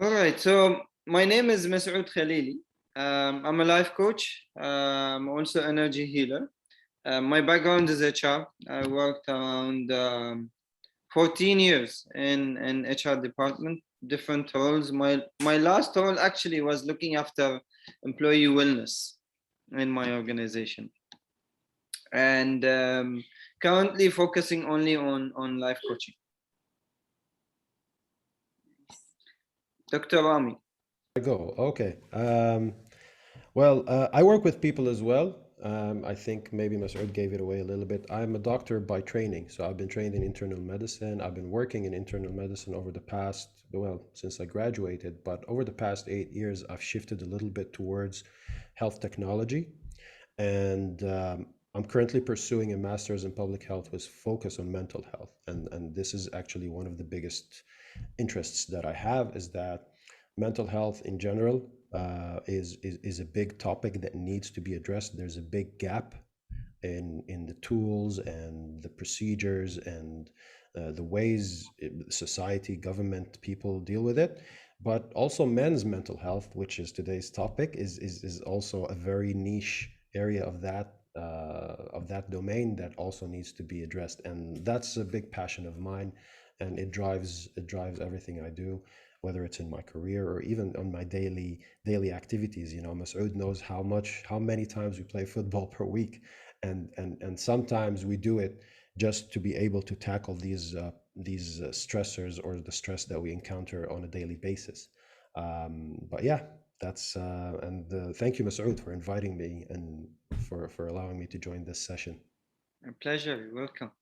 All right. So my name is Masoud Khalili. I'm a life coach. I'm also energy healer. My background is HR. I worked around 14 years in HR department, different roles. My last role actually was looking after employee wellness in my organization, and currently focusing only on life coaching. Dr. Rami. I go. Okay. Well, I work with people as well. I think maybe Masoud gave it away a little bit. I'm a doctor by training, so I've been trained in internal medicine. I've been working in internal medicine over the past, well, since I graduated, but over the past 8 years, I've shifted a little bit towards health technology. And I'm currently pursuing a master's in public health with focus on mental health. And this is actually one of the biggest interests that I have is that mental health in general is a big topic that needs to be addressed. There's a big gap in the tools and the procedures and the ways society, government, people deal with it. But also men's mental health, which is today's topic, is also a very niche area of that domain that also needs to be addressed. And that's a big passion of mine, and it drives everything I do, whether it's in my career or even on my daily activities. You know, Masoud knows how many times we play football per week, and sometimes we do it just to be able to tackle these stressors or the stress that we encounter on a daily basis. But yeah, that's and thank you, Masoud, for inviting me and for allowing me to join this session. A pleasure. You're welcome.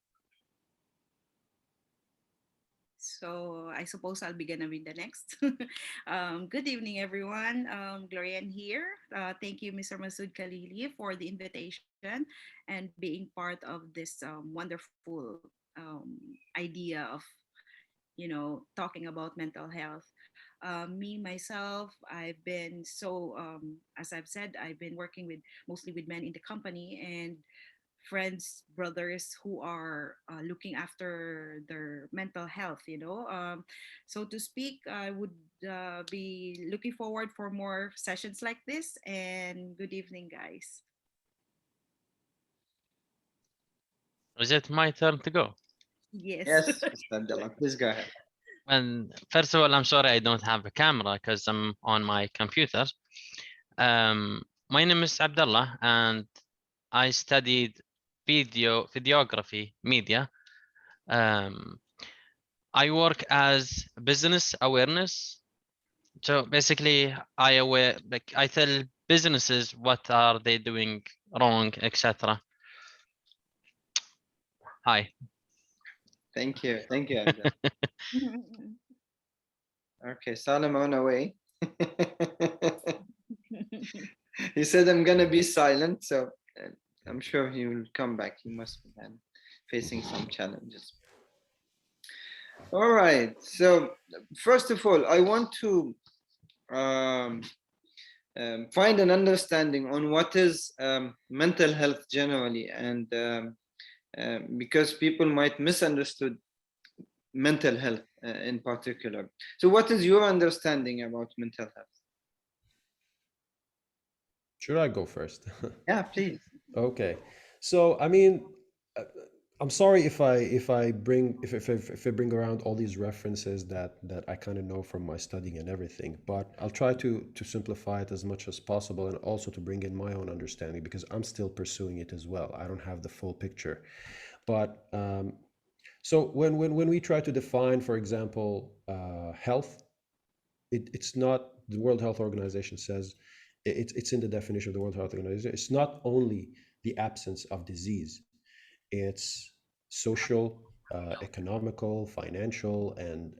So I suppose I'll begin with the next. Good evening, everyone. Glorian here. Thank you, Mr. Masood Khalili, for the invitation and being part of this wonderful idea of, talking about mental health. Me, myself, I've been as I've said, I've been working with mostly with men in the company and friends, brothers who are looking after their mental health, so to speak. I would be looking forward for more sessions like this, and good evening, guys. Is it my turn to go? Yes. Yes, Mr. Abdullah, please go ahead. And first of all, I'm sorry I don't have a camera because I'm on my computer. My name is Abdullah, and I studied videography media. I work as business awareness. So basically, I tell businesses what are they doing wrong, etc. Hi. Thank you. Thank you, Abdullah. Okay, Salim on away. He said, I'm going to be silent. So I'm sure he will come back. He must be facing some challenges. All right. So, first of all, I want to um, find an understanding on what is mental health generally, and because people might misunderstood mental health in particular. So, what is your understanding about mental health? Should I go first? Yeah, please. Okay. So, I mean, uh, I'm sorry if I bring around all these references that I kind of know from my studying and everything, but I'll try to simplify it as much as possible and also to bring in my own understanding because I'm still pursuing it as well. I don't have the full picture. But so when we try to define, for example, health, it's not the World Health Organization says it's in the definition of the World Health Organization. It's not only the absence of disease, it's social, economical, financial, and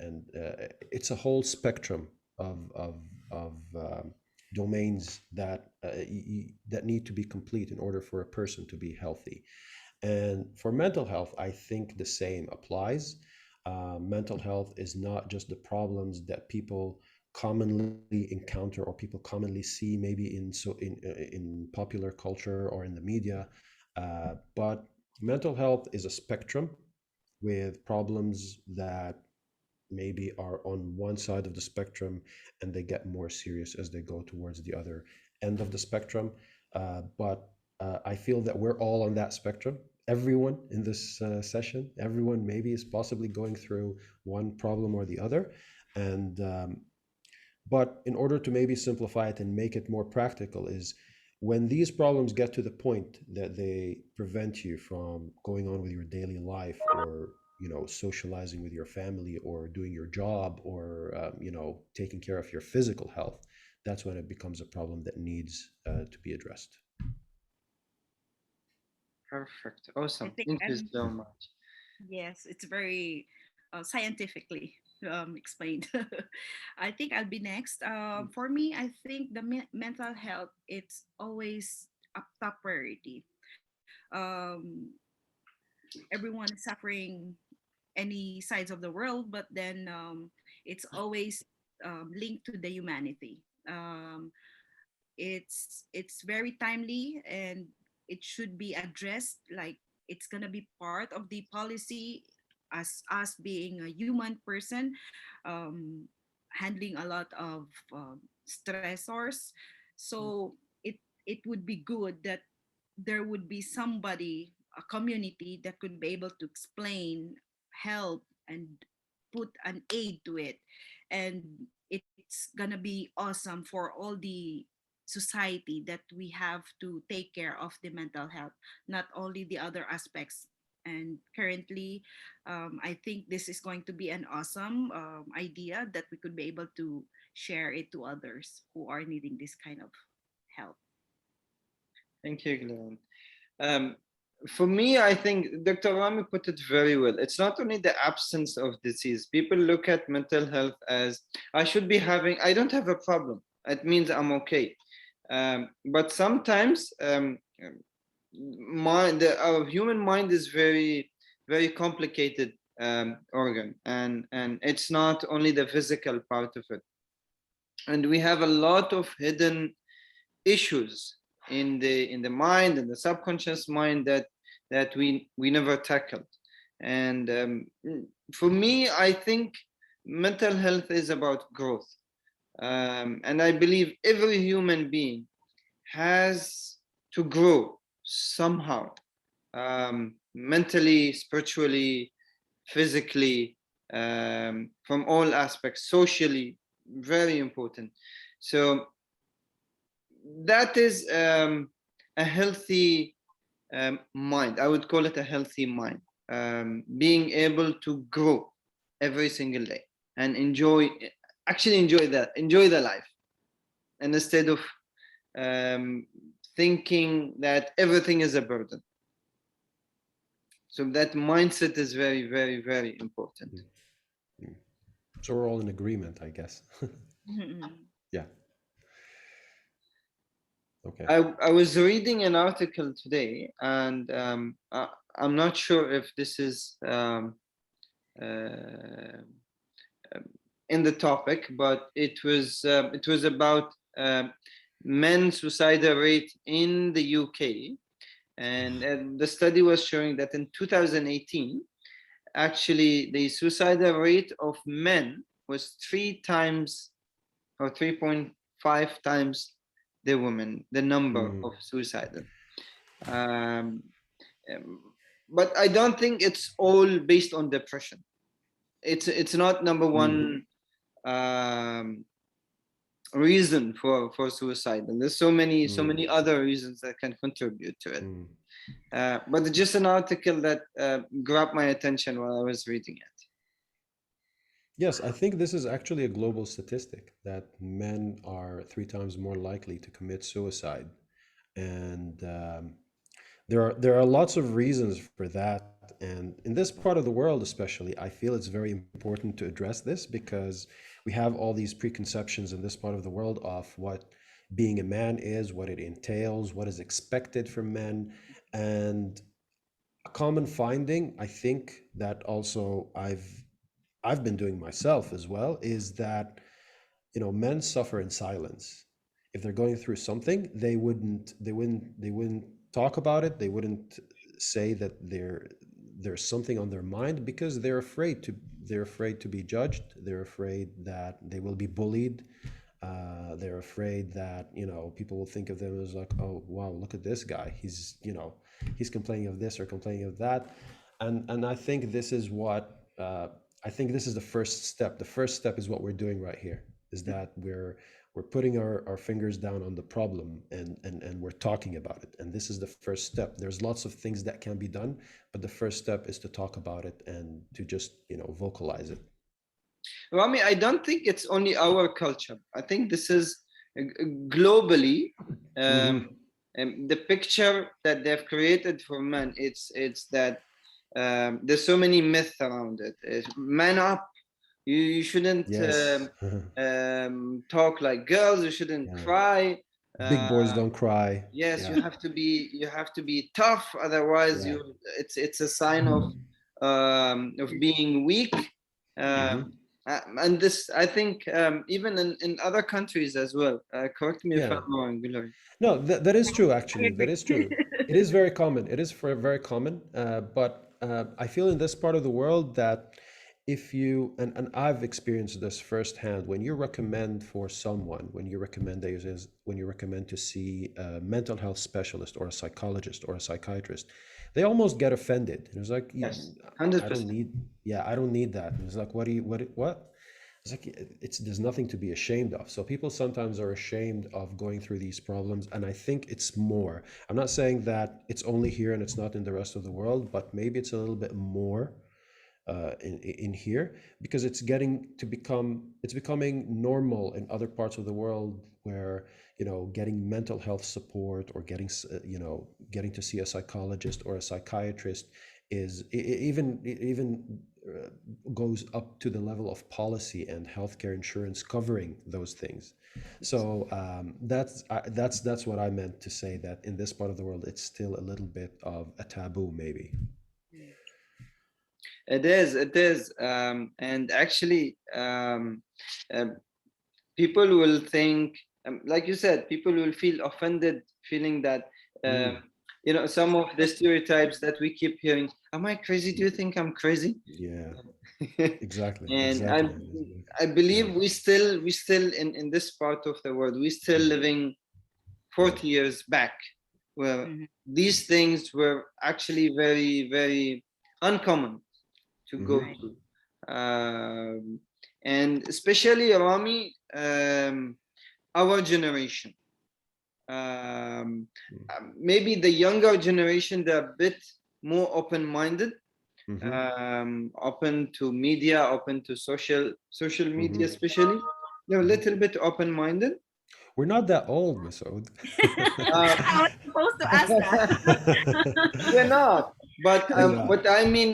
it's a whole spectrum of domains that need to be complete in order for a person to be healthy. And for mental health, I think the same applies. Mental health is not just the problems that people commonly encounter or people commonly see maybe in popular culture or in the media, but mental health is a spectrum with problems that maybe are on one side of the spectrum and they get more serious as they go towards the other end of the spectrum. But I feel that we're all on that spectrum. Everyone in this session, everyone maybe is possibly going through one problem or the other. And but in order to maybe simplify it and make it more practical, is when these problems get to the point that they prevent you from going on with your daily life, or socializing with your family, or doing your job, or taking care of your physical health, that's when it becomes a problem that needs to be addressed. Perfect. I Awesome. think, Thank you and so much. yes, it's very scientifically explained. I think I'll be next. For me, I think the mental health, it's always a top priority. Um, Everyone is suffering any sides of the world, but then it's always linked to the humanity. It's very timely, and it should be addressed. Like, it's gonna be part of the policy, as us being a human person, um, handling a lot of stressors. So it would be good that there would be somebody, a community, that could be able to explain, help, and put an aid to it. And it's gonna be awesome for all the society that we have to take care of the mental health, not only the other aspects. And currently, I think this is going to be an awesome idea that we could be able to share it to others who are needing this kind of help. Thank you, Glenn. Um, for me, I think Dr. Rami put it very well. It's not only the absence of disease. People look at mental health as I don't have a problem. It means I'm okay. But sometimes our human mind is very, very complicated organ, and it's not only the physical part of it. And we have a lot of hidden issues in the mind, in the subconscious mind, that we never tackled. And for me, I think mental health is about growth. And I believe every human being has to grow somehow, mentally, spiritually, physically, from all aspects, socially, very important. So that is a healthy mind. I would call it a healthy mind. Being able to grow every single day and enjoy the life, and instead of thinking that everything is a burden. So that mindset is very, very, very important. So we're all in agreement, I guess. Yeah. Okay. I was reading an article today, and I'm not sure if this is in the topic, but it was about men's suicidal rate in the UK, and the study was showing that in 2018, actually the suicidal rate of men was 3 times or 3.5 times the women, the number of suicidal. Um, but I don't think it's all based on depression. It's not number one reason for suicide, and there's so many other reasons that can contribute to it. But just an article that grabbed my attention while I was reading it. Yes, I think this is actually a global statistic that men are 3 times more likely to commit suicide, and there are lots of reasons for that. And in this part of the world, especially, I feel it's very important to address this, because we have all these preconceptions in this part of the world of what being a man is, what it entails, what is expected from men, and a common finding, I think, that also I've been doing myself as well, is that men suffer in silence. If they're going through something, they wouldn't talk about it. They wouldn't say that there's something on their mind because they're afraid to be judged. They're afraid that they will be bullied. They're afraid that, people will think of them as like, oh wow, look at this guy, he's complaining of this or complaining of that. And I think this is what I think this is the first step. The first step is what we're doing right here, is that we're putting our fingers down on the problem, and we're talking about it. And this is the first step. There's lots of things that can be done, but the first step is to talk about it and to just, vocalize it. Rami, I don't think it's only our culture. I think this is globally the picture that they've created for men. It's that there's so many myths around it. It's man up. You shouldn't Yes. talk like girls. You shouldn't Yeah. cry. Big boys don't cry. Yes, Yeah. you have to be tough. Otherwise, Yeah. it's a sign of being weak. And this, I think, even in other countries as well. Correct me if Yeah. I'm wrong, Glory. No, that is true, actually. agree. That is true. It is very common. It is very common. But I feel in this part of the world that if you, and I've experienced this firsthand, when you recommend for someone, when you recommend to see a mental health specialist or a psychologist or a psychiatrist, they almost get offended. It's like, Yes, I don't 100%. need, I don't need that. And it's like, what? It's like, there's nothing to be ashamed of. So people sometimes are ashamed of going through these problems. And I think it's more, I'm not saying that it's only here and it's not in the rest of the world, but maybe it's a little bit more in here, because it's becoming normal in other parts of the world where, getting mental health support or getting to see a psychologist or a psychiatrist is even goes up to the level of policy and healthcare insurance covering those things. So that's what I meant to say, that in this part of the world it's still a little bit of a taboo, maybe. It is. And actually, people will think, like you said, people will feel offended, feeling that, some of the stereotypes that we keep hearing. Am I crazy? Do you think I'm crazy? Yeah, exactly. And Exactly. I believe Yeah. we still in this part of the world, we still living 40 years back, where these things were actually very, very uncommon to go Right. through. And especially, Rami, our generation. Maybe the younger generation, they're a bit more open-minded, open to media, open to social media, especially. They're a little bit open-minded. We're not that old, Masoud. I was supposed to ask that. We're not, but We're not. what I mean,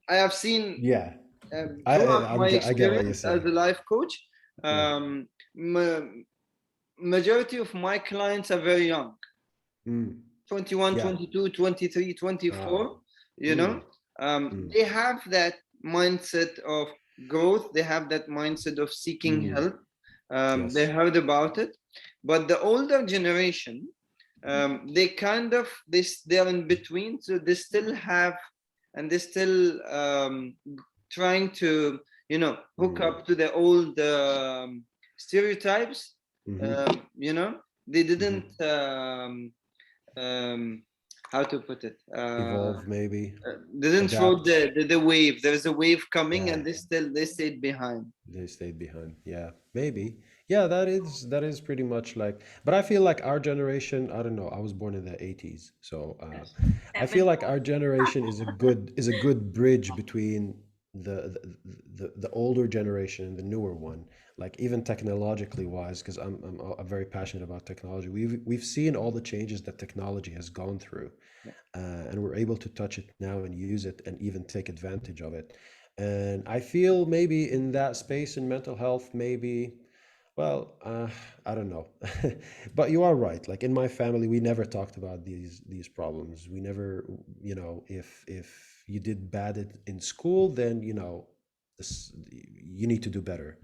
I have seen Yeah, throughout my I get what you're experience as a saying. life coach, majority of my clients are very young, 21, Yeah. 22, 23, 24, they have that mindset of growth. They have that mindset of seeking help. Yes. They heard about it, but the older generation, they kind of, they're in between. So they still have, and they're still trying to, hook up to the old stereotypes. They didn't, how to put it? Evolve, maybe. Didn't throw the wave. There's a wave coming, Yeah. and they stayed behind. They stayed behind. Yeah, maybe. Yeah, that is pretty much like. But I feel like our generation. I don't know. I was born in the '80s, so I feel like our generation is a good bridge between the older generation and the newer one. Like even technologically wise, because I'm very passionate about technology. We've seen all the changes that technology has gone through, and we're able to touch it now and use it and even take advantage of it. And I feel maybe in that space in mental health, maybe, well, I don't know. But you are right. Like in my family, we never talked about these problems. We never, if you did bad in school, then you need to do better.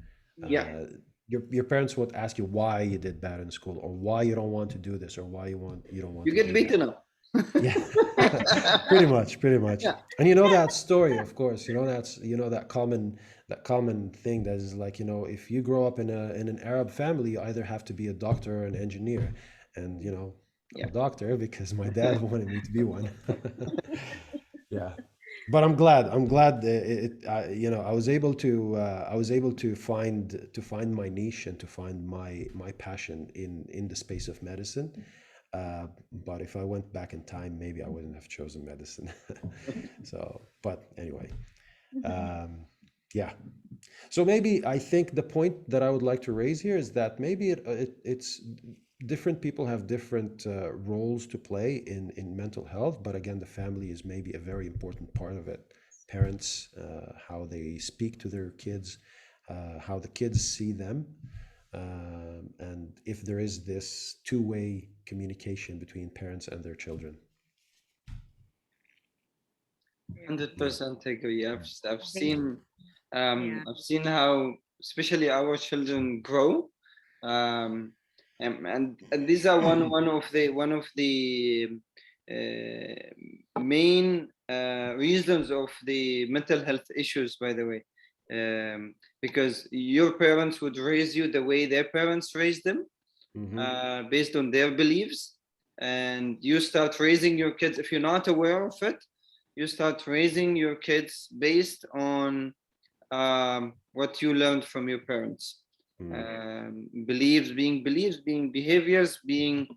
Yeah. Your parents won't ask you why you did bad in school or why you don't want to do this or why you don't want You to get do beaten that. up. Yeah, pretty much, pretty much. Yeah, And you know that story, of course. You know that common thing that is like, if you grow up in an Arab family, you either have to be a doctor or an engineer. And I'm yeah. a doctor because my dad wanted me to be one. Yeah. But I'm glad that I was able to find my niche and to find my passion in the space of medicine. But if I went back in time, maybe I wouldn't have chosen medicine. So, but anyway, um, yeah. So maybe I think the point that I would like to raise here is that maybe it's different people have different roles to play in mental health, but again, the family is maybe a very important part of it. Parents, how they speak to their kids, how the kids see them, and if there is this two-way communication between parents and their children. 100% agree. I've They- seen yeah. I've seen how especially our children grow, um, and these are one of the main reasons of the mental health issues. By the way, because your parents would raise you the way their parents raised them, Hmm. based on their beliefs, and you start raising your kids if you're not aware of it. You start raising your kids based on what you learned from your parents. Mm. Beliefs, being behaviors, being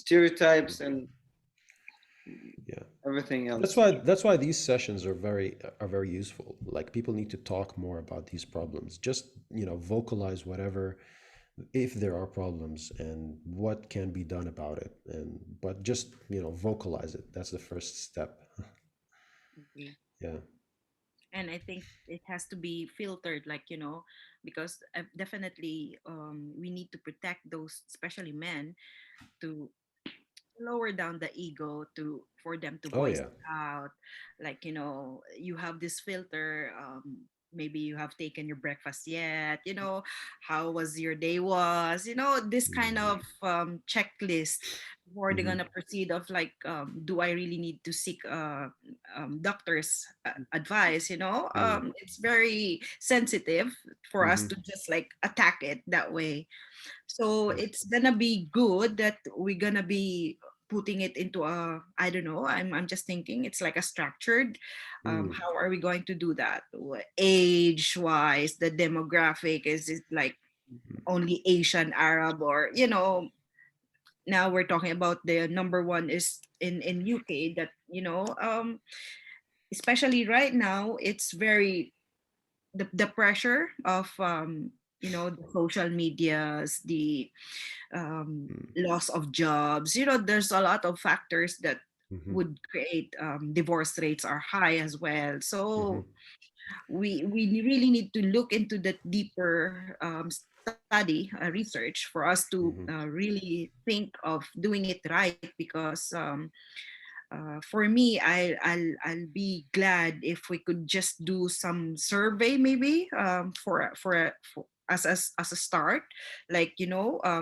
stereotypes, and Yeah. everything That's else. why that's why these sessions are very useful. Like people need to talk more about these problems. Just, vocalize whatever, if there are problems and what can be done about it. And but just, vocalize it. That's the first step. Agree. Yeah. And I think it has to be filtered, like, because definitely we need to protect those, especially men, to lower down the ego, to for them to Oh voice yeah. it out. Like, you have this filter. Maybe you have taken your breakfast yet, how was your day, was, this kind Hmm. of checklist before they're Hmm. gonna proceed of like, do I really need to seek doctor's advice? Hmm. It's very sensitive for us Hmm. to just like attack it that way. So Yeah. it's gonna be good that we're gonna be putting it into a, I don't know, I'm just thinking it's like a structured, Mm. how are we going to do that? Age wise, the demographic, is it like only Asian, Arab, or now we're talking about the number one is in UK, that especially right now, it's very, the pressure of the social medias, the Mm. loss of jobs. There's a lot of factors that Hmm. would create, divorce rates are high as well. Hmm. So we really need to look into that deeper, study, research, for us to Hmm. really think of doing it right, because for me, I'll be glad if we could just do some survey, maybe, for as a start, like,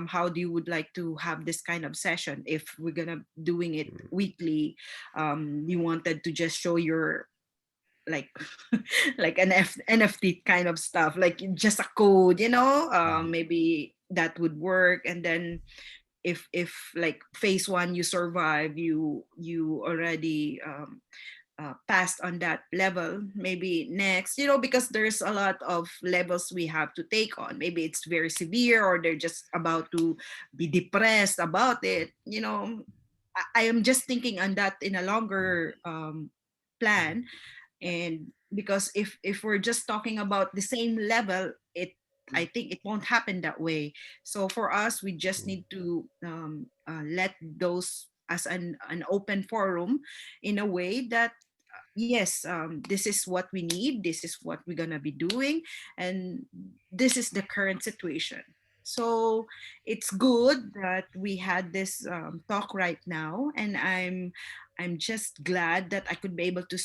how do you would like to have this kind of session if we're gonna doing it weekly? You wanted to just show your, like, like an NFT kind of stuff, like just a code, maybe that would work. And then if like phase one you survive, you already passed on that level, maybe next, because there's a lot of levels we have to take on. Maybe it's very severe, or they're just about to be depressed about it. I am just thinking on that in a longer plan. And because if we're just talking about the same level, I think it won't happen that way. So for us, we just need to let those as an open forum, in a way that, yes, this is what we need, this is what we're gonna be doing, and this is the current situation. So it's good that we had this talk right now, and I'm just glad that I could be able to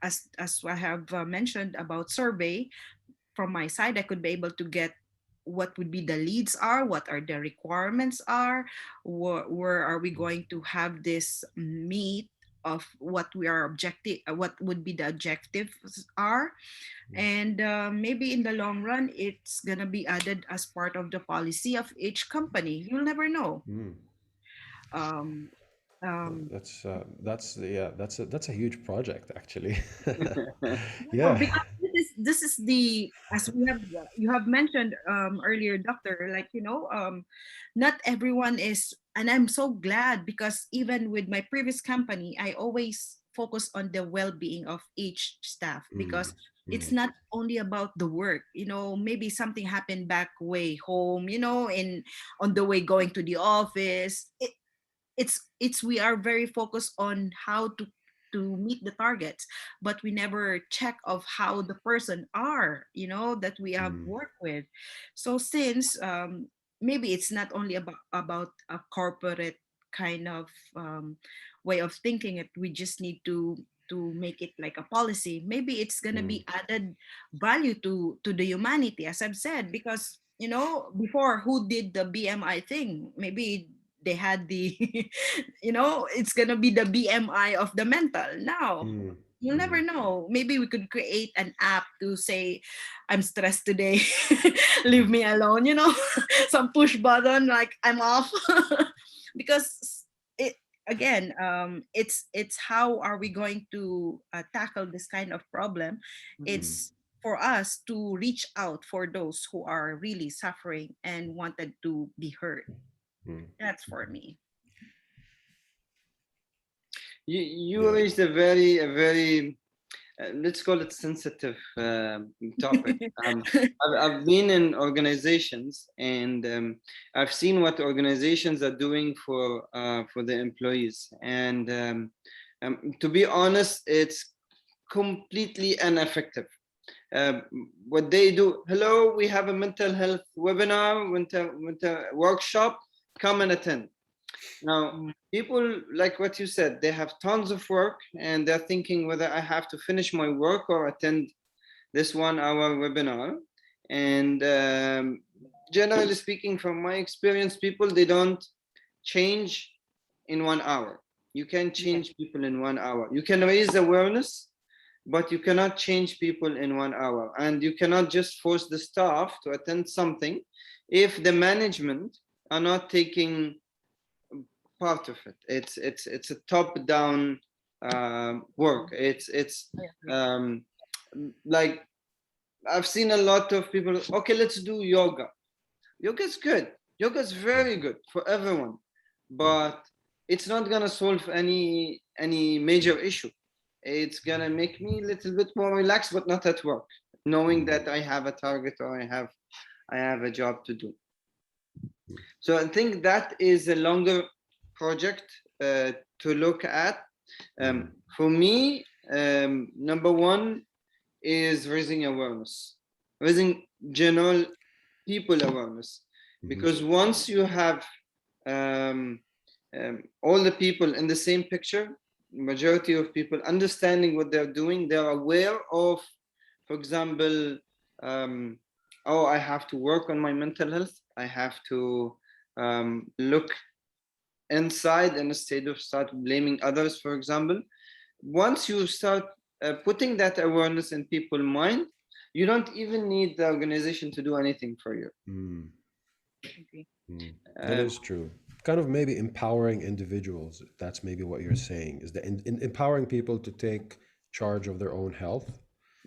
as I have mentioned about survey, from my side, I could be able to get what would be the leads are, what are the requirements are, where are we going to have this meet of what we are objective, what would be the objectives are, and maybe in the long run it's gonna be added as part of the policy of each company. You'll never know. Mm. um, um, That's a huge project actually. No, Yeah. because this is the, as we have, you have mentioned earlier, doctor, like, not everyone is, and I'm so glad, because even with my previous company, I always focus on the well-being of each staff, Mm, because it's mm, not only about the work. Maybe something happened back way home, in on the way going to the office. It's we are very focused on how to meet the targets, but we never check of how the person are, that we have mm, worked with. So since maybe it's not only about a corporate kind of way of thinking it, we just need to make it like a policy. Maybe it's going to mm, be added value to the humanity, as I've said, because before, who did the BMI thing? Maybe they had the it's gonna be the BMI of the mental. Now mm, you'll never mm, know. Maybe we could create an app to say, I'm stressed today, leave me alone, some push button like I'm off. Because it, again, it's how are we going to tackle this kind of problem. mm, It's for us to reach out for those who are really suffering and wanted to be heard. mm. That's for me. You Yeah. raised a very let's call it sensitive topic. I've been in organizations, and I've seen what organizations are doing for the employees, and to be honest, it's completely ineffective. What they do, hello, we have a mental health webinar, winter workshop, come and attend. Now, Mm. people, like what you said, they have tons of work, and they're thinking whether I have to finish my work or attend this 1 hour webinar. And generally speaking, from my experience, people, they don't change in 1 hour. You can Yeah. change people in 1 hour. You can raise awareness, but you cannot change people in 1 hour. And you cannot just force the staff to attend something if the management are not taking part of it. It's a top-down work. It's I agree. um, like, I've seen a lot of people. Okay, let's do yoga. Yoga's good. Yoga's very good for everyone, Mm, but it's not gonna solve any major issue. It's gonna make me a little bit more relaxed, but not at work, knowing mm, that I have a target or I have a job to do. mm, So I think that is a longer project to look at. mm, For me, number one is raising awareness, raising general people awareness, mhm, because once you have um, all the people in the same picture, majority of people understanding what they're doing, they're aware of, for example, um, oh, I have to work on my mental health. I have to look inside instead of start blaming others, for example. Once you start putting that awareness in people's mind, you don't even need the organization to do anything for you. mm, Agree. mm. That Um, is true. Kind of maybe empowering individuals. That's maybe what you're saying, is that empowering people to take charge of their own health, to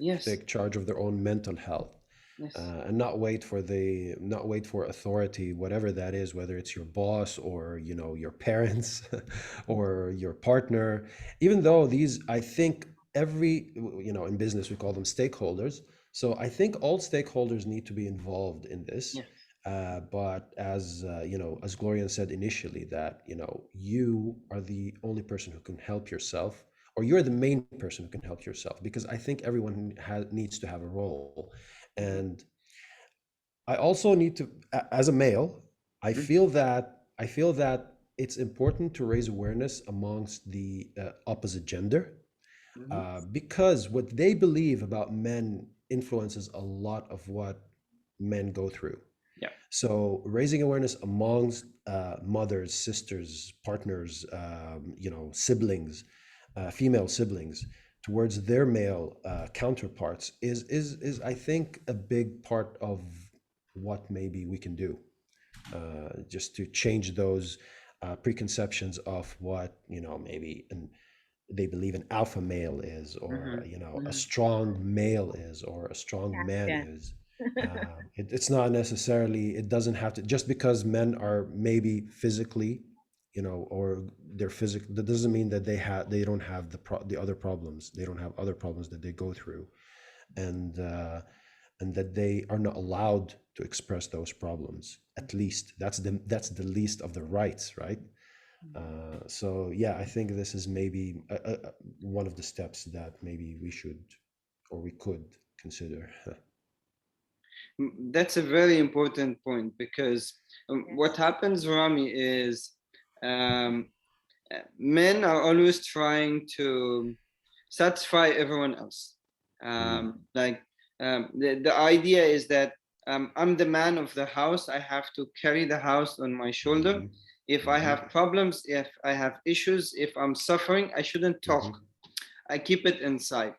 yes, take charge of their own mental health, yes. and not wait for authority, whatever that is, whether it's your boss or your parents or your partner. Even though these, I think in business we call them stakeholders. So I think all stakeholders need to be involved in this. Yes. But as Gloria said initially, that you are the only person who can help yourself, or you're the main person who can help yourself, because I think everyone needs to have a role. Mhm. And I also need to, as a male, Mhm. I feel that it's important to raise awareness amongst the opposite gender, Mhm. because what they believe about men influences a lot of what men go through. So raising awareness amongst mothers, sisters, partners, siblings, female siblings, towards their male counterparts is I think a big part of what maybe we can do, just to change those preconceptions of what maybe they believe an alpha male is, or a strong male is, or a strong man Yeah. is. It's not necessarily, it doesn't have to, just because men are maybe physically, or they're physical, that doesn't mean that they don't have the other problems. They don't have other problems that they go through, and that they are not allowed to express those problems. At least that's the least of the rights, right? So yeah, I think this is maybe one of the steps that maybe we should, or we could consider. That's a very important point, because what Yes. happens, Rami, is um, men are always trying to satisfy everyone else. Like the idea is that I'm the man of the house. I have to carry the house on my shoulder. Mhm, If I mhm, have problems, if I have issues, if I'm suffering, I shouldn't talk. mhm, I keep it inside.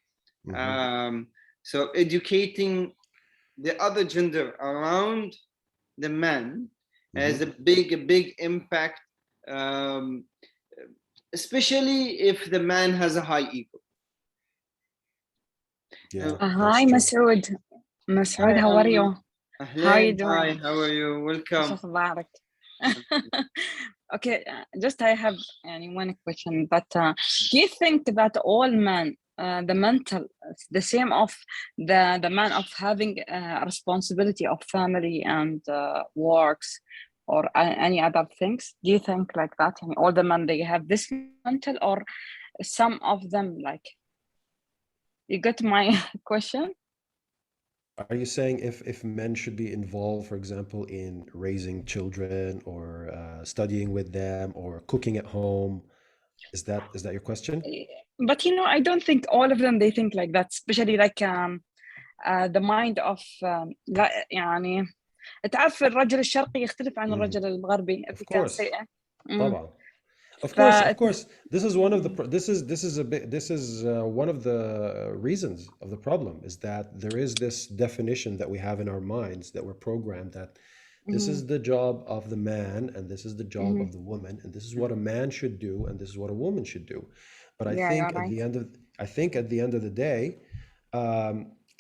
mhm. Um, so educating the other gender around the man has Mhm. a big impact, um, especially if the man has a high ego. Yeah, Hi, that's true. Masood. Masood, Hi, how are you? How are you Ahlan, hi, doing? how are you? شو Welcome. أخبارك? Okay, just I have one question, but do you think that all men, the mental, the same of the man of having responsibility of family and works, or any other things? Do you think like that? And all the men they have this mental, or some of them like? You got my question? Are you saying if men should be involved, for example, in raising children, or studying with them, or cooking at home? Is that your question? But I don't think all of them they think like that, especially like the mind of لا يعني تعرف الرجل الشرقي يختلف عن Mm. الرجل الغربي if Of we can course. say it. طبعا. Of ف course, of course. This is one of the this is one of the reasons of the problem, is that there is this definition that we have in our minds, that we're programmed that this is the job of the man, and this is the job of the woman, and this is what a man should do, and this is what a woman should do. But yeah, you're right. at the end of the day,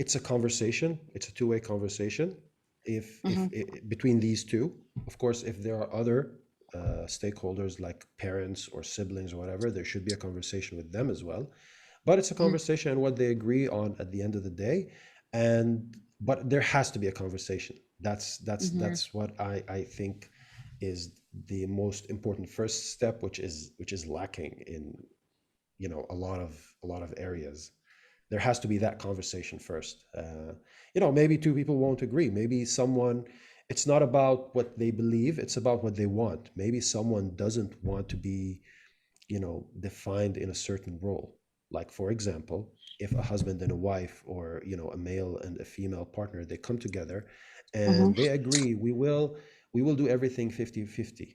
it's a conversation. It's a two-way conversation. If between these two, of course, if there are other stakeholders like parents or siblings or whatever, there should be a conversation with them as well. But it's a conversation and what they agree on at the end of the day. But there has to be a conversation. That's what I think is the most important first step, which is lacking in a lot of areas. There has to be that conversation first. Maybe two people won't agree. Maybe someone, it's not about what they believe, it's about what they want. Maybe someone doesn't want to be, defined in a certain role. Like, for example, if a husband and a wife, or, a male and a female partner, they come together and they agree, we will do everything 50-50.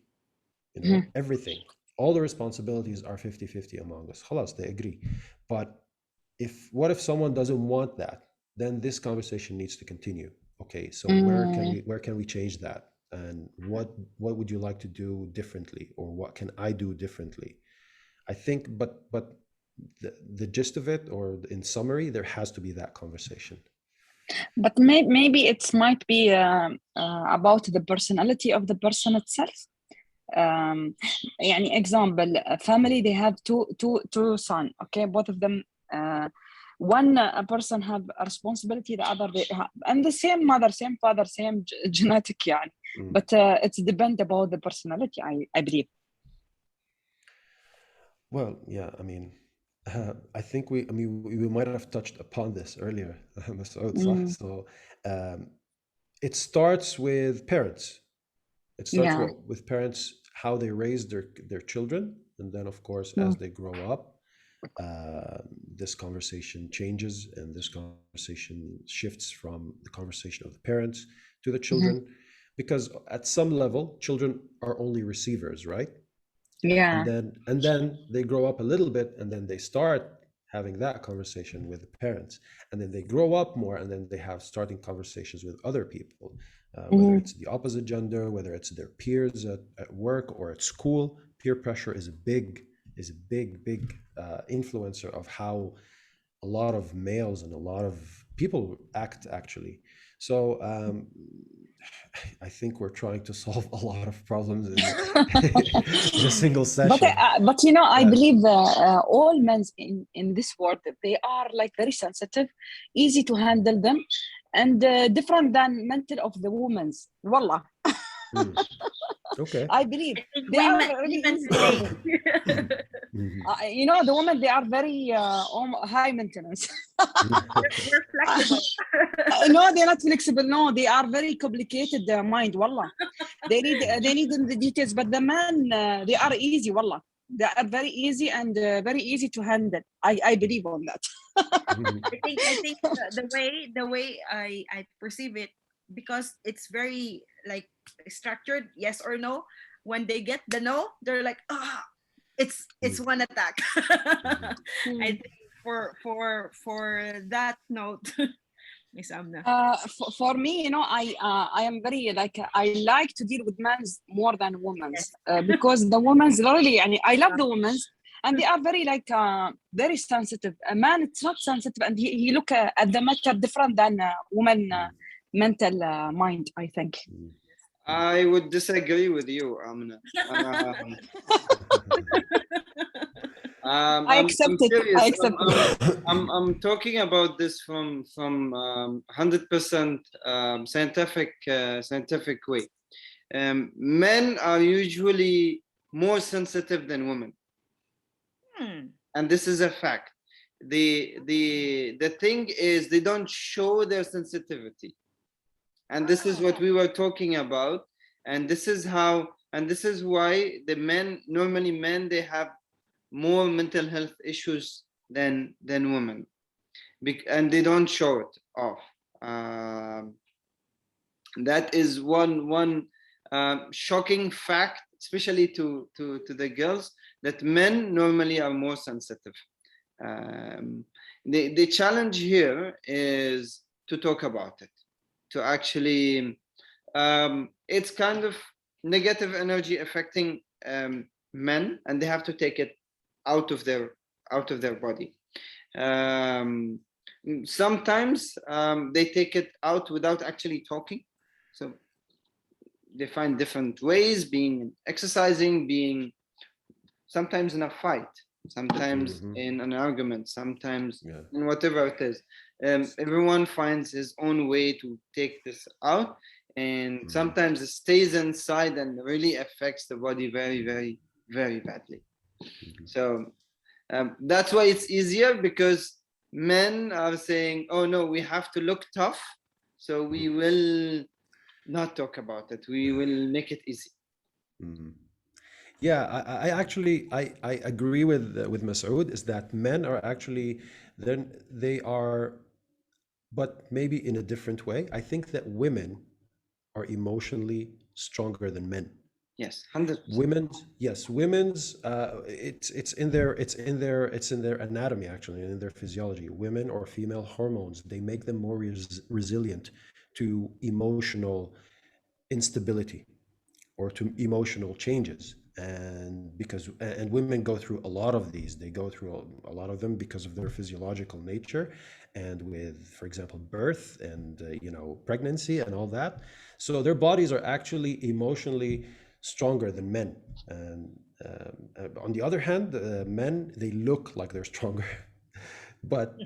Everything. All the responsibilities are 50-50 among us. Khalas, they agree. But what if someone doesn't want that? Then this conversation needs to continue. Okay, so where can we change that? And what would you like to do differently, or what can I do differently? I think, but the gist of it, or in summary, there has to be that conversation. But maybe it might be about the personality of the person itself. يعني example, family, they have two son, okay, both of them, one person have a responsibility, the other they have, and the same mother, same father, same genetic يعني. But it's depend about the personality, I believe. Well, yeah, I mean, I think we might have touched upon this earlier, Masoud, صح? So it starts with parents. It starts Yeah. with parents, how they raise their children, and then of course as they grow up, this conversation changes, and this conversation shifts from the conversation of the parents to the children. because at some level, children are only receivers, right? Yeah. And then they grow up a little bit, and then they start having that conversation with the parents, and then they grow up more, and then they have starting conversations with other people, whether it's the opposite gender, whether it's their peers at work or at school. Peer pressure is a big influencer of how a lot of males and a lot of people act, actually. So I think we're trying to solve a lot of problems in a single session. But you know, I Yeah. believe all men in this world, they are like very sensitive, easy to handle them, and different than mental of the women's. Wallah, Mm. Okay. I believe I think they are women really even easy. today. Mhm. You know, the women, they are very high maintenance. We're flexible. No, they're not flexible. No, they are very complicated mind. Wallah, they need the details. But the men, they are easy. Wallah, they are very easy and very easy to handle. I believe on that. Mhm. I think the way I perceive it, because it's very like structured, yes or no. When they get the no, they're like, it's one attack. I think for that note, Miss Amna. For me, you know, I am very like I like to deal with men's more than women's because the women's really, and I love the women's, and they are very like very sensitive. A man, it's not sensitive, and he look at the matter different than woman mental mind, I think. I would disagree with you, Amna. I accept it. serious. I accept it. I'm talking about this from 100% scientific way. Men are usually more sensitive than women, and this is a fact. The thing is, they don't show their sensitivity, and this is what we were talking about, and this is how, and this is why the men, normally men, they have more mental health issues than women, and they don't show it off. That is one shocking fact, especially to the girls, that men normally are more sensitive. The challenge here is to talk about it, to actually it's kind of negative energy affecting men, and they have to take it out of their body. Sometimes they take it out without actually talking, so they find different ways, being exercising, being sometimes in a fight, sometimes in an argument, sometimes in whatever it is. Everyone finds his own way to take this out, and sometimes it stays inside and really affects the body very, very, very badly. So that's why it's easier, because men are saying, oh no, we have to look tough, so we will not talk about it, we will make it easy. Yeah, I actually I agree with Masood, is that men are actually, then they are, but maybe in a different way. I think that women are emotionally stronger than men. Yes, 100%. Women's it's in their anatomy, actually, in their physiology. Women or female hormones, they make them more resilient to emotional instability or to emotional changes. And women go through a lot of these. They go through a lot of them because of their physiological nature, and with, for example, birth and pregnancy and all that. So their bodies are actually emotionally stronger than men. And on the other hand, men, they look like they're stronger. But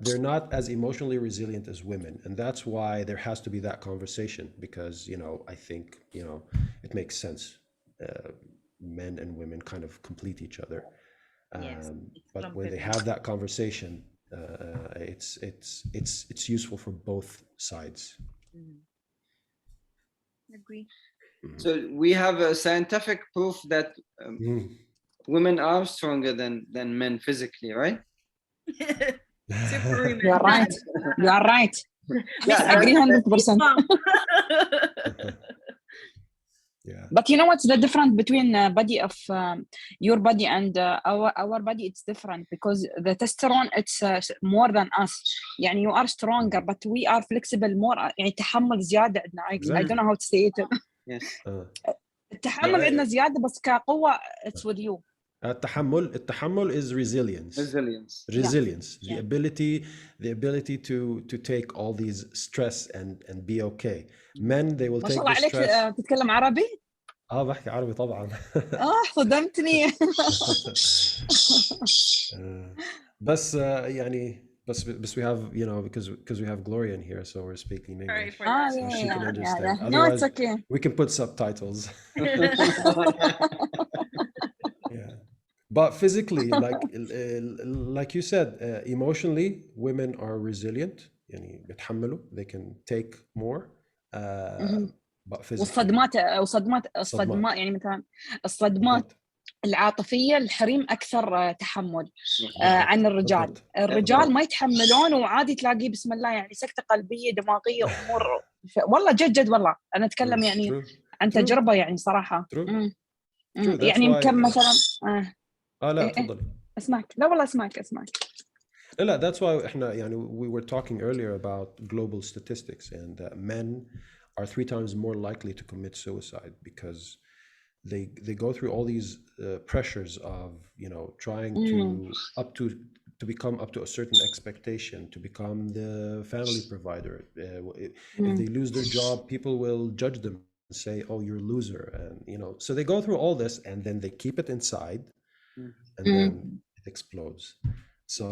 they're not as emotionally resilient as women, and that's why there has to be that conversation, because I think it makes sense. Men and women kind of complete each other. Yes, But when they have that conversation, it's useful for both sides. Agree. So we have a scientific proof that women are stronger than men physically, right? Superwomen. You are right. You are right. Yeah, agree 100%. Yeah. But you know what's the difference between body of your body and our body? It's different because the testosterone it's more than us. يعني you are stronger, but we are flexible more. يعني تحمل زيادة عندنا. I Exactly. don't know how to say it. yes. التحمل عندنا زيادة بس كقوة it's with you. التحمل is resilience. Resilience. The ability to take all these stress and be okay. Men, they will ما take شاء الله the عليك stress. تتكلم عربي؟ بحكي عربي طبعا. صدمتني. بس يعني بس we have, you know, because we have Gloria in here, so we're speaking English. Sorry for that. So she can understand. No, Otherwise, it's okay. we can put subtitles. Yeah. But physically, like you said, emotionally, women are resilient. يعني بيتحملوا. They can take more. But physically. والصدمات يعني مثلا الصدمات العاطفية الحريم أكثر تحمل عن الرجال. بالضبط. الرجال ما يتحملون وعادي تلاقيه بسم الله يعني سكتة قلبية دماغية أمور والله جد والله أنا أتكلم يعني عن تجربة يعني صراحة. يعني كم مثلا لا تفضلي. أسمعك. لا والله أسمعك. لا, that's why احنا يعني we were talking earlier about global statistics and men are 3 times more likely to commit suicide because they go through all these pressures of, you know, trying to become up to a certain expectation, to become the family provider. If they lose their job, people will judge them and say, oh, you're a loser. And, you know, so they go through all this and then they keep it inside and then it explodes. So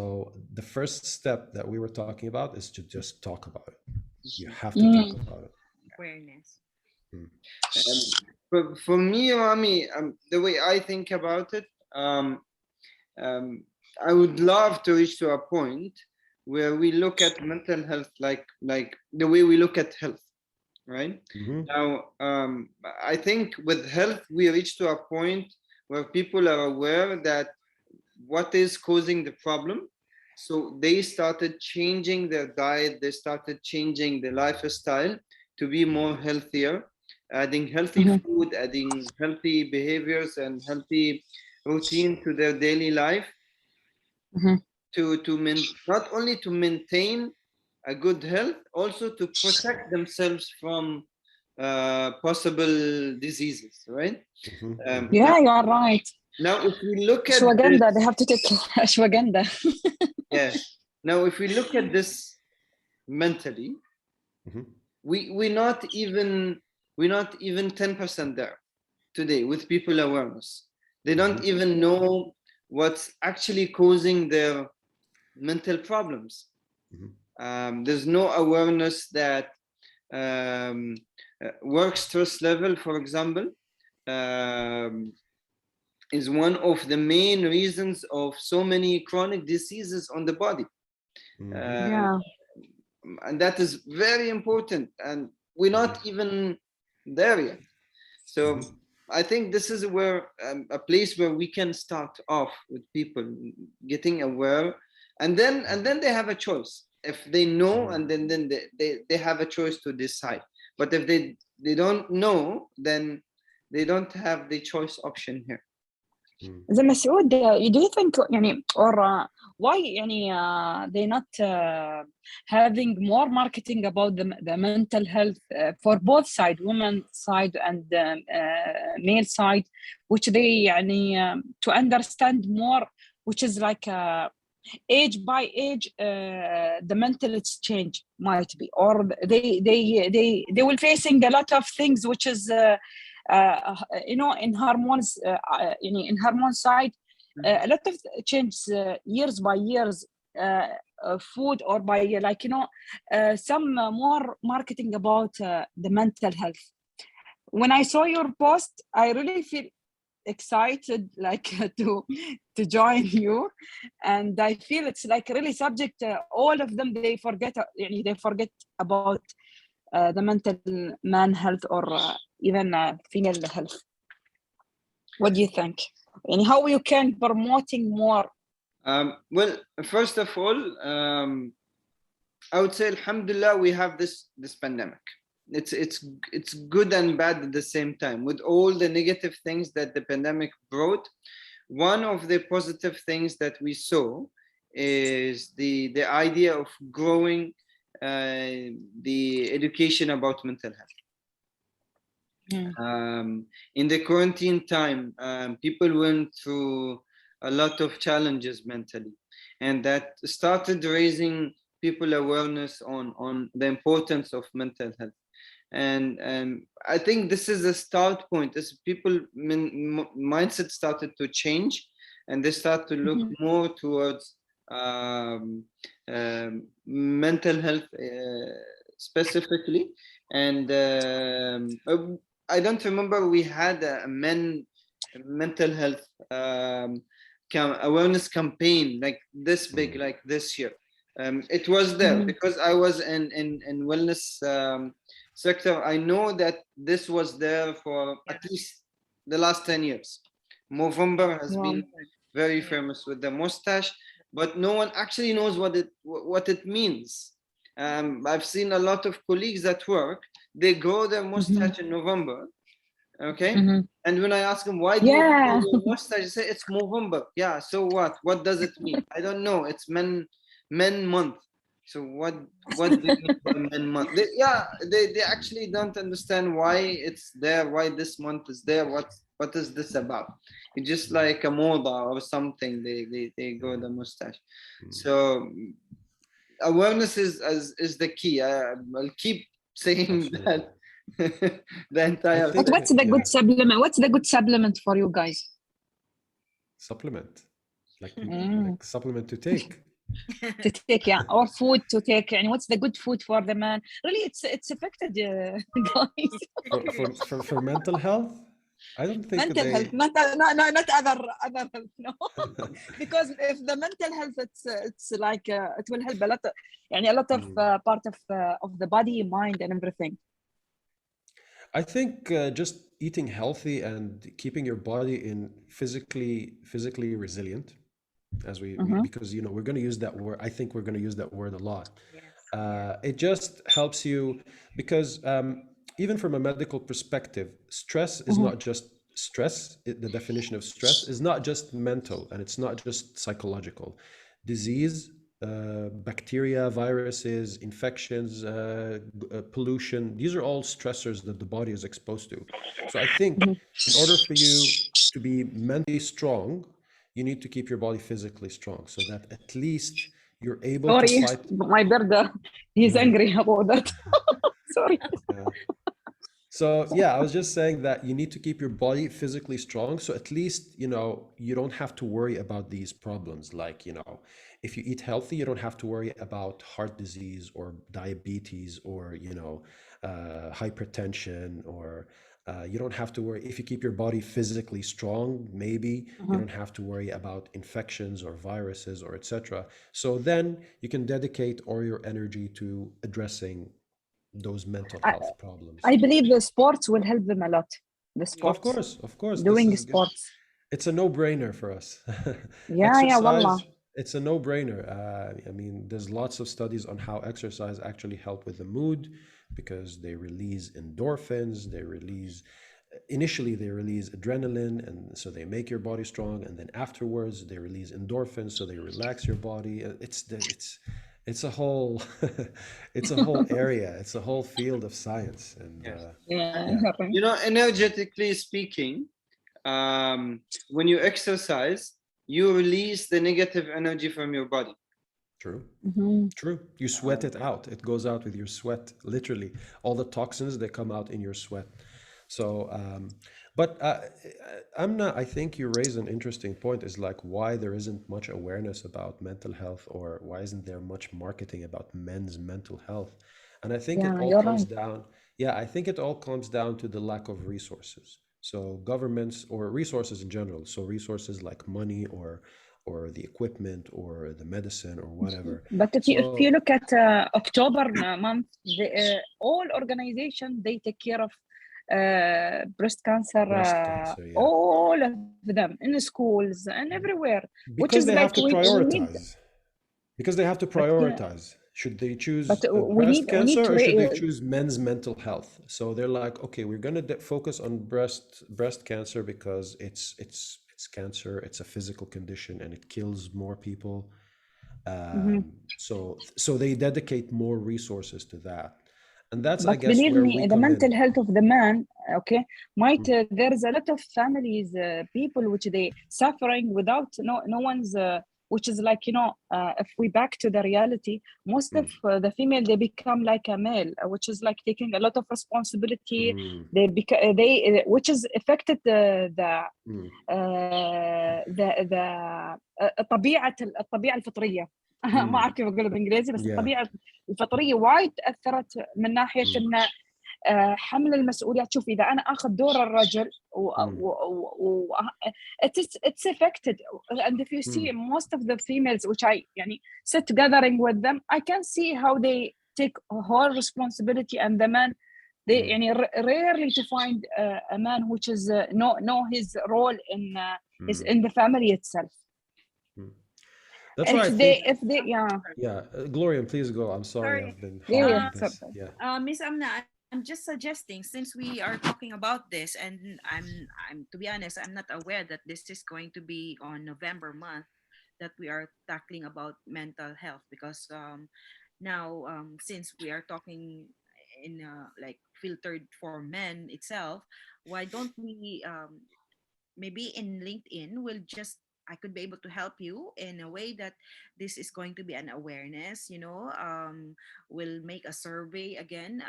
the first step that we were talking about is to just talk about it. You have to talk about it. Awareness. For me, Rami, the way I think about it, I would love to reach to a point where we look at mental health like the way we look at health, right? Now, I think with health, we reach to a point where people are aware that what is causing the problem. So they started changing their diet, they started changing their lifestyle to be more healthier, adding healthy food, adding healthy behaviors and healthy routine to their daily life, not only to maintain a good health, also to protect themselves from possible diseases, right? Yeah, you are right. Now, if we look at ashwagandha, they have to take ashwagandha. Yes. Now, if we look at this mentally, we're not even 10% there today with people awareness. They don't even know what's actually causing their mental problems. There's no awareness that work stress level, for example, is one of the main reasons of so many chronic diseases on the body. And that is very important, and we're not even there yet. So I think this is where a place where we can start off with people getting aware, and then they have a choice. If they know, and then they have a choice to decide. But if they don't know, then they don't have the choice option here. زي مسعود, do you think يعني or why يعني they not having more marketing about the mental health for both side, women side and male side, which they يعني to understand more, which is like age by age the mental change might be, or they will facing a lot of things which is you know, in hormones, in hormone side, a lot of changes years by years, food or by like, you know, some more marketing about the mental health. When I saw your post, I really feel excited like to join you, and I feel it's like really subject all of them they forget about the mental man health or even female health. What do you think? And how you can promoting more? Well, first of all, I would say, alhamdulillah, we have this pandemic. It's good and bad at the same time. With all the negative things that the pandemic brought, one of the positive things that we saw is the idea of growing the education about mental health. In the quarantine time, people went through a lot of challenges mentally, and that started raising people awareness on the importance of mental health. And I think this is a start point. As people mindset started to change, and they start to look more towards mental health specifically. And I don't remember we had a mental health awareness campaign like this big, like this year. It was there because I was in wellness sector. I know that this was there for at least the last 10 years. Movember has been very famous with the mustache, but no one actually knows what it means. I've seen a lot of colleagues at work, they grow their mustache in November. Okay. And when I ask them, why do you grow your mustache? They say it's Movember. Yeah, so what does it mean? I don't know. It's men month. So what do you mean by men month? They actually don't understand why it's there, why this month is there, what is this about? It's just like a moda or something. They grow the mustache. So awareness is the key. I'll keep saying that the entire. But what's the good supplement? What's the good supplement for you guys? Supplement, like supplement to take. To take, yeah, or food to take. And what's the good food for the man? Really, it's affected, guys. For mental health. I don't think mental health, not other health, no. Because if the mental health, it's like it will help a lot. A lot of part of the body, mind, and everything. I think just eating healthy and keeping your body in physically resilient, as we because we're going to use that word. I think we're going to use that word a lot. Yes. It just helps you because. Even from a medical perspective, stress is not just stress. The definition of stress is not just mental and it's not just psychological. Disease, bacteria, viruses, infections, pollution, these are all stressors that the body is exposed to. So I think in order for you to be mentally strong, you need to keep your body physically strong so that at least you're able to fight. My brother, he's angry about that. Sorry. So yeah, I was just saying that you need to keep your body physically strong. So at least, you don't have to worry about these problems. Like, if you eat healthy, you don't have to worry about heart disease or diabetes or, hypertension, or you don't have to worry. If you keep your body physically strong, maybe you don't have to worry about infections or viruses or etc. So then you can dedicate all your energy to addressing those mental health problems. I believe the sports will help them a lot. The sports. Of course. Doing sports. It's a no-brainer for us. Wallah. It's a no-brainer. There's lots of studies on how exercise actually help with the mood because they release endorphins, initially they release adrenaline, and so they make your body strong, and then afterwards they release endorphins, so they relax your body. It's a whole area. It's a whole field of science. And energetically speaking, when you exercise, you release the negative energy from your body. True. True. You sweat it out. It goes out with your sweat, literally. All the toxins, they come out in your sweat. So, I think you raise an interesting point, is like why there isn't much awareness about mental health, or why isn't there much marketing about men's mental health? And I think it all comes down, I think it all comes down to the lack of resources. So governments, or resources in general, so resources like money or the equipment or the medicine or whatever. But if you look at October month, all organizations, they take care of breast cancer, all of them in the schools and everywhere, because they have to prioritize. Because they have to prioritize. should they choose But we breast need cancer to or should they choose men's mental health? So they're like, okay, we're gonna focus on breast cancer because it's cancer, it's a physical condition, and it kills more people. So they dedicate more resources to that, and that's, I But guess, believe where we me, the come mental in. health of the man, okay, might there is a lot of families, people which they suffering without no one's, which is like, if we back to the reality, most of the female, they become like a male, which is like taking a lot of responsibility. They which is affected الطبيعة الفطرية. ما أعرف كيف أقولها بالإنجليزي، بس Yeah. الطبيعة الفطرية وايد أثرت من ناحية إن حمل المسؤوليات. شوف، إذا أنا أخذ دور الرجل it's affected. And if you see most of the females which I يعني sit gathering with them, I can see how they take whole responsibility, and the man they يعني rarely to find a man which is know his role in the family itself. That's why I think. If they Yeah, Gloria, please go. I'm sorry, Sorry. I've been Yeah, hogging this. Yeah. Miss Amna, I'm just suggesting, since we are talking about this, and I'm to be honest, I'm not aware that this is going to be on November month that we are tackling about mental health, because now since we are talking in like filtered for men itself, why don't we maybe in LinkedIn we'll just, I could be able to help you in a way that this is going to be an awareness, we'll make a survey again.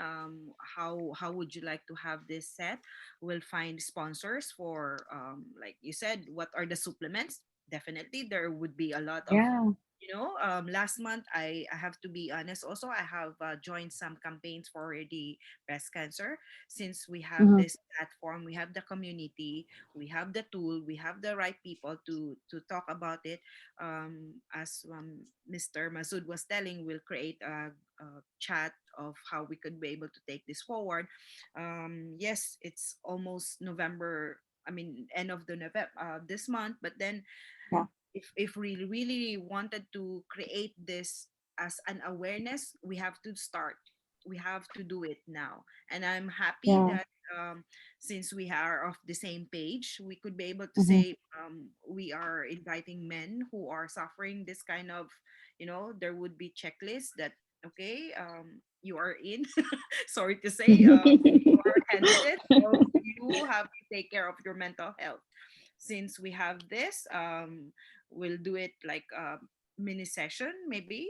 How would you like to have this set? We'll find sponsors for, like you said, what are the supplements? Definitely there would be a lot of, last month, I have to be honest also, I have joined some campaigns for the breast cancer. Since we have this platform, we have the community, we have the tool, we have the right people to talk about it. As Mr. Masood was telling, we'll create a chat of how we could be able to take this forward. Yes, it's almost November, I mean end of the November, this month, but then if we really wanted to create this as an awareness, we have to start. We have to do it now. And I'm happy that since we are of the same page, we could be able to say we are inviting men who are suffering this kind of, there would be checklists that, okay, you are in. Sorry to say, you are a candidate, so you have to take care of your mental health. Since we have this, we'll do it like a mini session, maybe.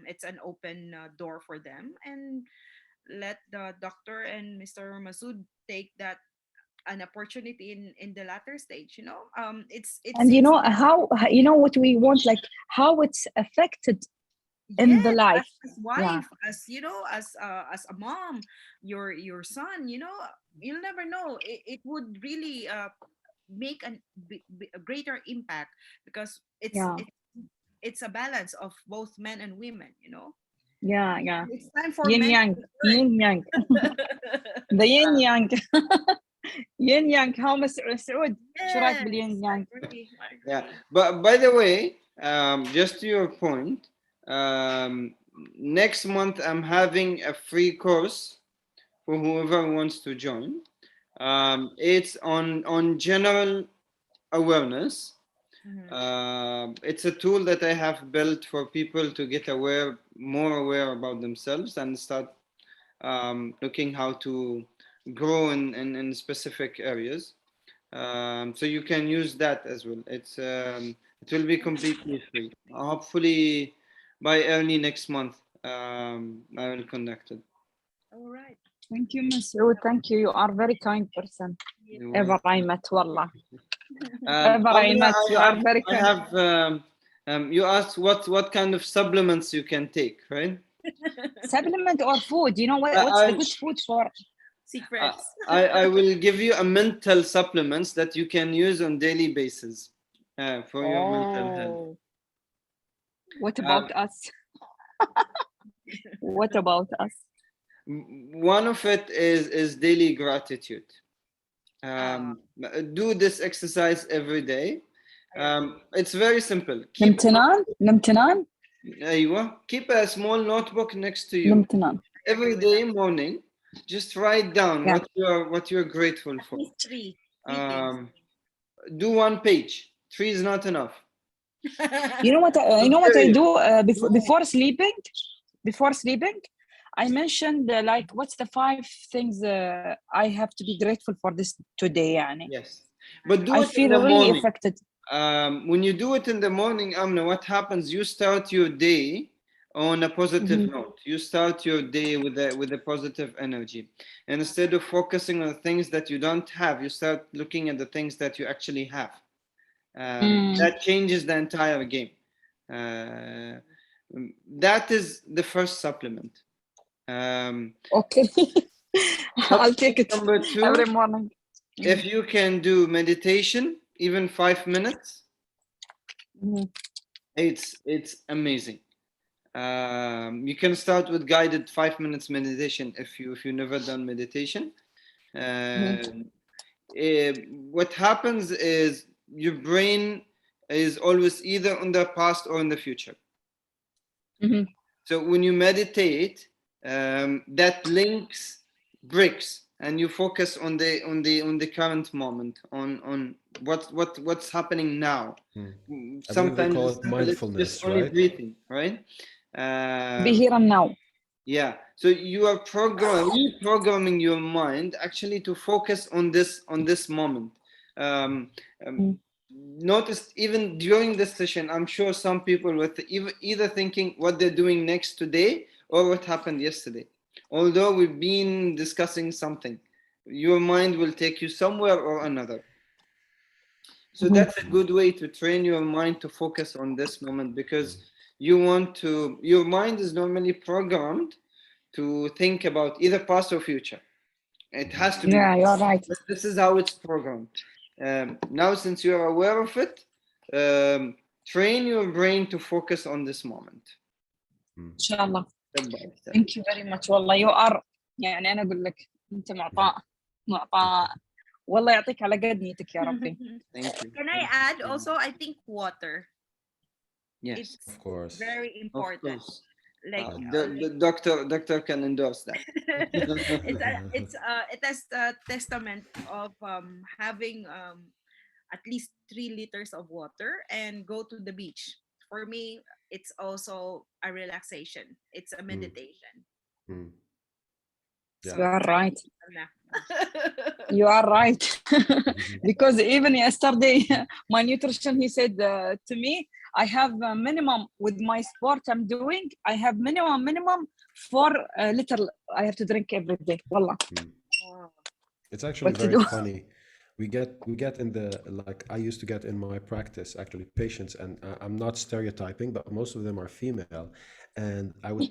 It's an open door for them, and let the doctor and Mr. Masood take that an opportunity in the latter stage. It's and how what we want, like how it's affected in the life, as wife, as as a mom, your son, you'll never know. It would really make a greater impact, because it's a balance of both men and women. It's time for yin men yang, yin yang. The yin yang. yin yang. How Mr. Saud, شو رايك بالyin yang? Yeah, but by the way, just to your point, next month I'm having a free course for whoever wants to join. It's on general awareness. It's a tool that I have built for people to get more aware about themselves, and start looking how to grow in specific areas. So you can use that as well. It will be completely free. Hopefully by early next month, I will conduct it. All right. Thank you, Masood. Thank you. You are very kind person. Ever I met, wallah. Ever I met. You are very kind. You asked what kind of supplements you can take, right? Supplement or food? You know what's the good food for? Secrets. I will give you a mental supplements that you can use on daily basis for your mental health. What about us? What about us? One of it is daily gratitude. Do this exercise every day. It's very simple. Namtanan? أيوة. Keep a small notebook next to you. الامتنان. Every day morning, just write down Yeah. what you're grateful At for. least three things. Do 1 page. 3 is not enough. You know what? You know what I Period. do before sleeping? Before sleeping, I mentioned like what's the 5 things I have to be grateful for this today. يعني. Yes. But do I it in feel the really morning. affected. When you do it in the morning, Amna, what happens? You start your day on a positive note. You start your day with a positive energy. And instead of focusing on the things that you don't have, you start looking at the things that you actually have. That changes the entire game. That is the first supplement. Okay. I'll take it Number 2, every morning. if you can do meditation, even 5 minutes, it's amazing. You can start with guided 5 minutes meditation if you never done meditation. What happens is your brain is always either in the past or in the future. So when you meditate, that links breaks and you focus on the current moment, on what's happening now. I believe they Sometimes call it's it simple, it's mindfulness, just only right? breathing, right? Be here and now. Yeah, so you are reprogramming your mind actually to focus on this moment. Notice even during this session, I'm sure some people were either thinking what they're doing next today or what happened yesterday. Although we've been discussing something, your mind will take you somewhere or another. So that's a good way to train your mind to focus on this moment, because your mind is normally programmed to think about either past or future. It has to be. Yeah, you're right. This is how it's programmed. Now, since you are aware of it, train your brain to focus on this moment. إن شاء الله. Step by step. Thank you very much. والله you are يعني أنا أقول لك أنت معطاء والله يعطيك على قد نيتك يا ربي. Thank you. Can I add also? I think water. Yes, It's Of course. very of important. course. Like, The doctor can endorse that. it has a testament of having at least 3 liters of water and go to the beach. For me, it's also a relaxation. It's a meditation. Mm. So You are right. na. You are right. Because even yesterday, my nutrition, he said to me, I have a minimum with my sport I'm doing. I have minimum 4 liter I have to drink every day. Wallah. Wow. It's actually What to very do? funny. We get in the, like I used to get in my practice actually patients, and I'm not stereotyping, but most of them are female, and I would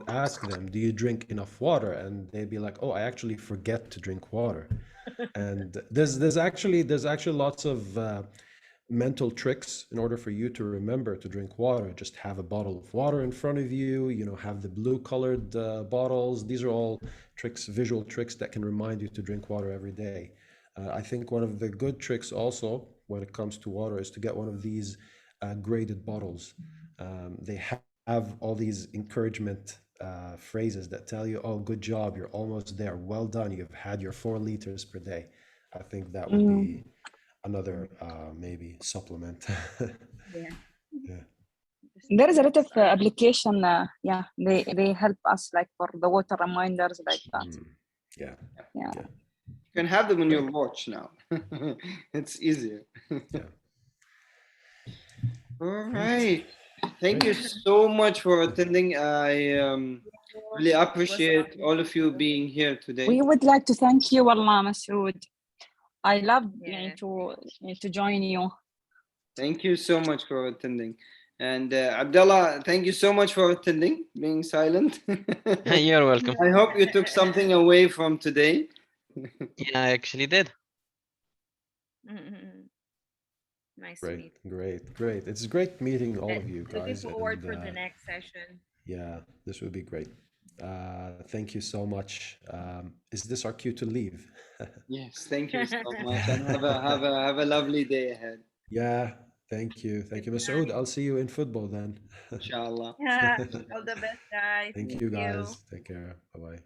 ask them, do you drink enough water? And they'd be like, oh, I actually forget to drink water. And there's actually lots of mental tricks in order for you to remember to drink water. Just have a bottle of water in front of you, have the blue colored bottles. These are all tricks, visual tricks that can remind you to drink water every day. I think one of the good tricks also when it comes to water is to get one of these graded bottles. They have all these encouragement phrases that tell you, oh, good job, you're almost there, well done, you've had your 4 liters per day. I think that would be another maybe supplement. Yeah. Yeah. There is a lot of application. Yeah, they help us like for the water reminders like that. Yeah. Yeah. You can have them on your watch now. It's easier. Yeah. All right. Thank you so much for attending. I really appreciate all of you being here today. We would like to thank you, Wallah Masood. I love Yeah. to join you. Thank you so much for attending. And Abdullah, thank you so much for attending, being silent. You're welcome. I hope you took something away from today. Yeah, I actually did. Nice to meet Great. It's great meeting all of you Looking guys. forward for and, the next session. Yeah, this would be great. Thank you so much. Is this our cue to leave? Yes, thank you so much, and have a lovely day ahead. Yeah, Thank you. Thank you, Good Masood. night. I'll see you in football then. Inshallah. Yeah, all the best, guys. Thank Thank you, you. guys. Take care. Bye bye.